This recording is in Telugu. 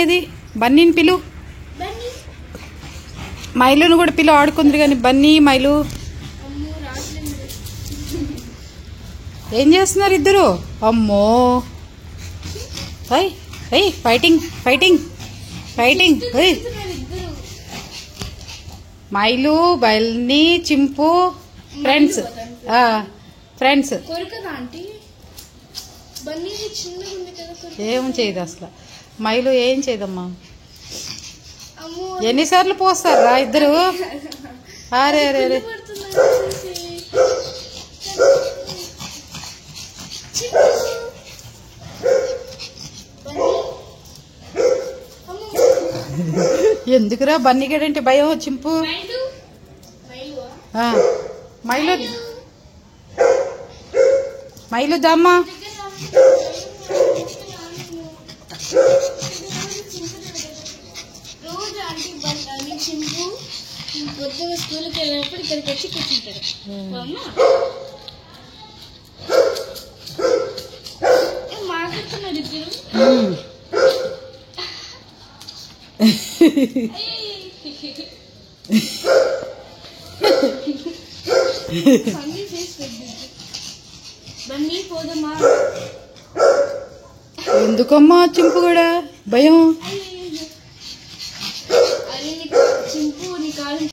ఏది బన్నీని పిలు, మైలును కూడా పిలు ఆడుకుందరు కానీ బన్నీ మైలు ఏం చేస్తున్నారు ఇద్దరు? అమ్మో ఫైటింగ్ ఫైటింగ్ ఫైటింగ్. మైలు బన్నీ చింపు ఫ్రెండ్స్ ఫ్రెండ్స్. ఏం చేయదు అసలు మైలు, ఏం చేయదమ్మా. ఎన్నిసార్లు పోస్తారా ఇద్దరు? అరే అరే అరే ఎందుకురా బన్నీగడంటే భయం చింపు? మైలు మైలు దమ్మా. చింపు పొద్దున స్కూల్కి వెళ్ళినప్పుడు ఇక్కడికి వచ్చి కూర్చుంటాడు. మాట్లాడుతున్నాడు ఇద్దరు. బన్నీ పోదమ్మా. ఎందుకమ్మా చింపు కూడా భయం? చింపు నీ కాలు